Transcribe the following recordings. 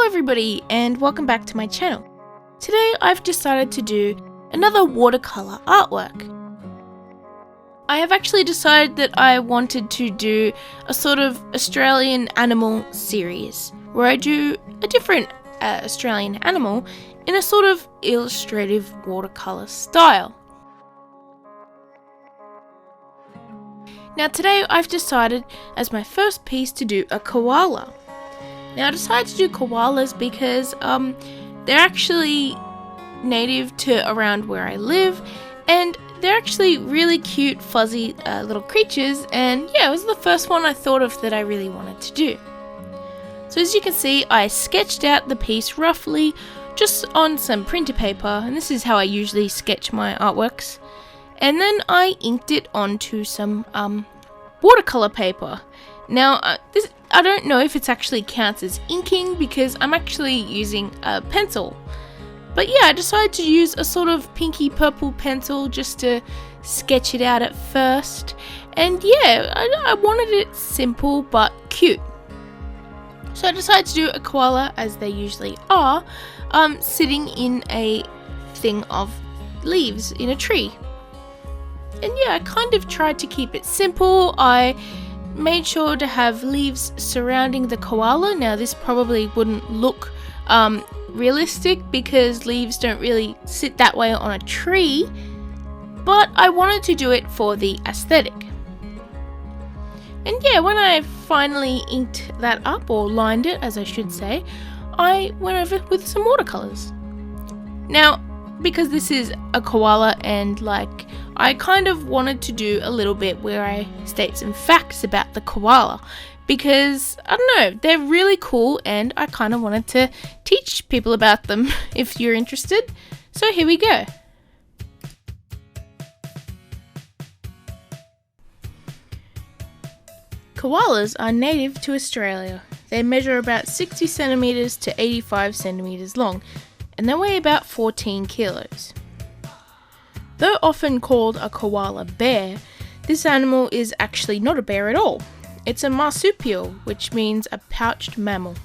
everybody and welcome back to my channel. Today I've decided to do another watercolour artwork. I have actually decided that I wanted to do a sort of Australian animal series where I do a different Australian animal in a sort of illustrative watercolour style. Now today I've decided as my first piece to do a koala. Now I decided to do koalas because they're actually native to around where I live, and they're actually really cute, fuzzy little creatures, and yeah, it was the first one I thought of that I really wanted to do. So as you can see, I sketched out the piece roughly just on some printer paper, and this is how I usually sketch my artworks, and then I inked it onto some watercolor paper. Now I don't know if it actually counts as inking because I'm actually using a pencil. But yeah, I decided to use a sort of pinky purple pencil just to sketch it out at first. And yeah, I wanted it simple but cute. So I decided to do a koala, as they usually are, sitting in a thing of leaves in a tree. And yeah, I kind of tried to keep it simple. I made sure to have leaves surrounding the koala. Now this probably wouldn't look realistic because leaves don't really sit that way on a tree, but I wanted to do it for the aesthetic. And yeah, when I finally inked that up, or lined it as I should say, I went over with some watercolors. Now because this is a koala and I kind of wanted to do a little bit where I state some facts about the koala because, I don't know, they're really cool and I kind of wanted to teach people about them if you're interested. So here we go. Koalas are native to Australia. They measure about 60 centimeters to 85 centimeters long, and they weigh about 14 kilos. Though often called a koala bear, this animal is actually not a bear at all. It's a marsupial, which means a pouched mammal.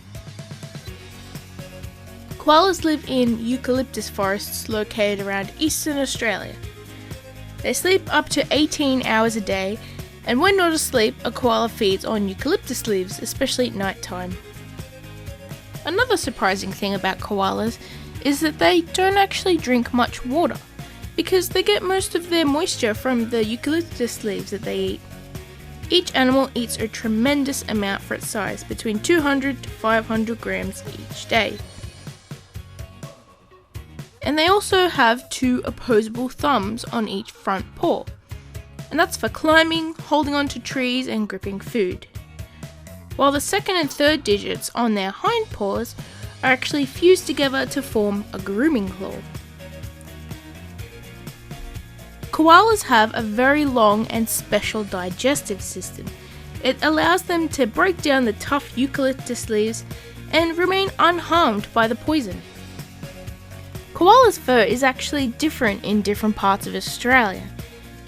Koalas live in eucalyptus forests located around eastern Australia. They sleep up to 18 hours a day, and when not asleep, a koala feeds on eucalyptus leaves, especially at night time. Another surprising thing about koalas is that they don't actually drink much water, because they get most of their moisture from the eucalyptus leaves that they eat. Each animal eats a tremendous amount for its size, between 200 to 500 grams each day. And they also have two opposable thumbs on each front paw, and that's for climbing, holding onto trees and gripping food. While the second and third digits on their hind paws are actually fused together to form a grooming claw. Koalas have a very long and special digestive system. It allows them to break down the tough eucalyptus leaves and remain unharmed by the poison. Koala's fur is actually different in different parts of Australia.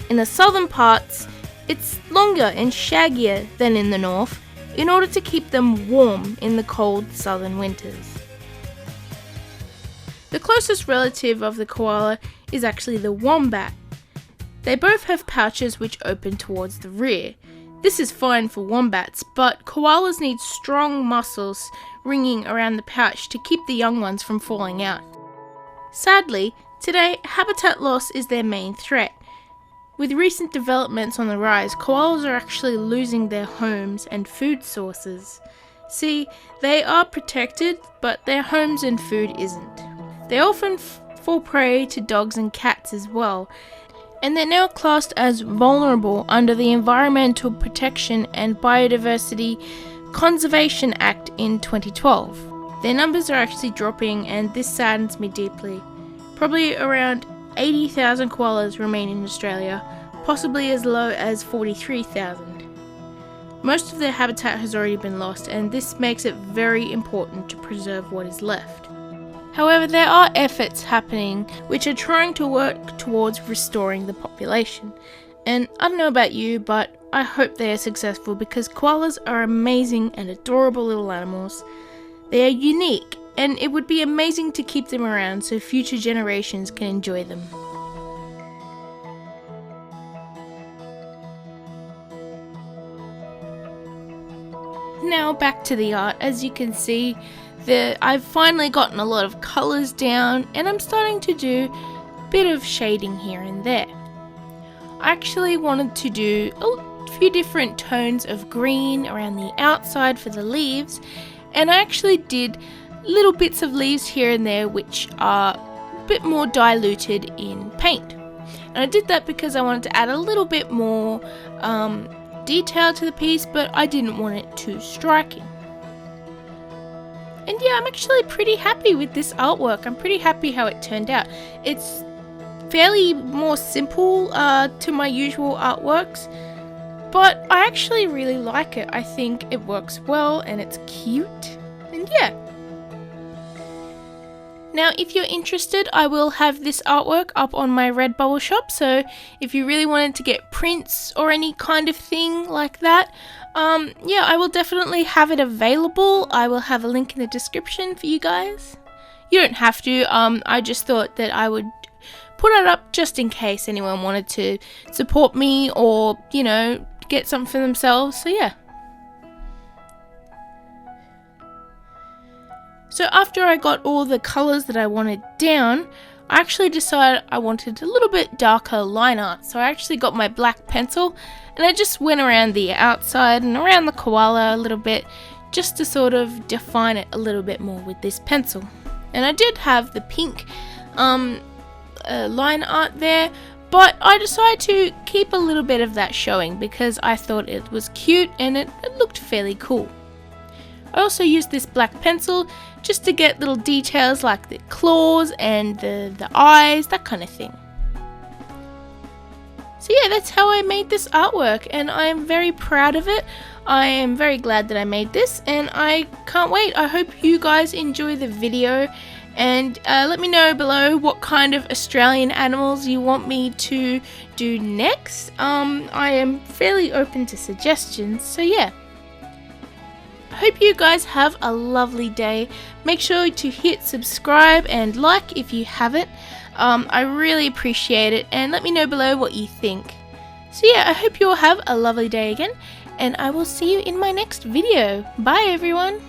In the southern parts, it's longer and shaggier than in the north, in order to keep them warm in the cold southern winters. The closest relative of the koala is actually the wombat. They both have pouches which open towards the rear. This is fine for wombats, but koalas need strong muscles ringing around the pouch to keep the young ones from falling out. Sadly, today habitat loss is their main threat. With recent developments on the rise, koalas are actually losing their homes and food sources. See, they are protected, but their homes and food isn't. They often fall prey to dogs and cats as well, and they're now classed as vulnerable under the Environmental Protection and Biodiversity Conservation Act in 2012. Their numbers are actually dropping, and this saddens me deeply. Probably around 80,000 koalas remain in Australia, possibly as low as 43,000. Most of their habitat has already been lost, and this makes it very important to preserve what is left. However, there are efforts happening which are trying to work towards restoring the population. And I don't know about you, but I hope they are successful because koalas are amazing and adorable little animals. They are unique and it would be amazing to keep them around so future generations can enjoy them. Now back to the art. As you can see, I've finally gotten a lot of colours down, and I'm starting to do a bit of shading here and there. I actually wanted to do a few different tones of green around the outside for the leaves, and I actually did little bits of leaves here and there which are a bit more diluted in paint. And I did that because I wanted to add a little bit more detail to the piece, but I didn't want it too striking. And yeah, I'm actually pretty happy with this artwork. I'm pretty happy how it turned out. It's fairly more simple to my usual artworks, but I actually really like it. I think it works well and it's cute, and yeah. Now, if you're interested, I will have this artwork up on my Redbubble shop, so if you really wanted to get prints or any kind of thing like that, yeah, I will definitely have it available. I will have a link in the description for you guys. You don't have to, I just thought that I would put it up just in case anyone wanted to support me or, you know, get something for themselves, so yeah. So after I got all the colours that I wanted down, I actually decided I wanted a little bit darker line art. So I actually got my black pencil and I just went around the outside and around the koala a little bit just to sort of define it a little bit more with this pencil. And I did have the pink line art there, but I decided to keep a little bit of that showing because I thought it was cute and it looked fairly cool. I also used this black pencil just to get little details like the claws and the eyes, that kind of thing. So yeah, that's how I made this artwork, and I am very proud of it. I am very glad that I made this, and I can't wait. I hope you guys enjoy the video, and let me know below what kind of Australian animals you want me to do next. I am fairly open to suggestions, so yeah. I hope you guys have a lovely day. Make sure to hit subscribe and like if you haven't. I really appreciate it, and let me know below what you think. So yeah, I hope you all have a lovely day again, and I will see you in my next video. Bye everyone!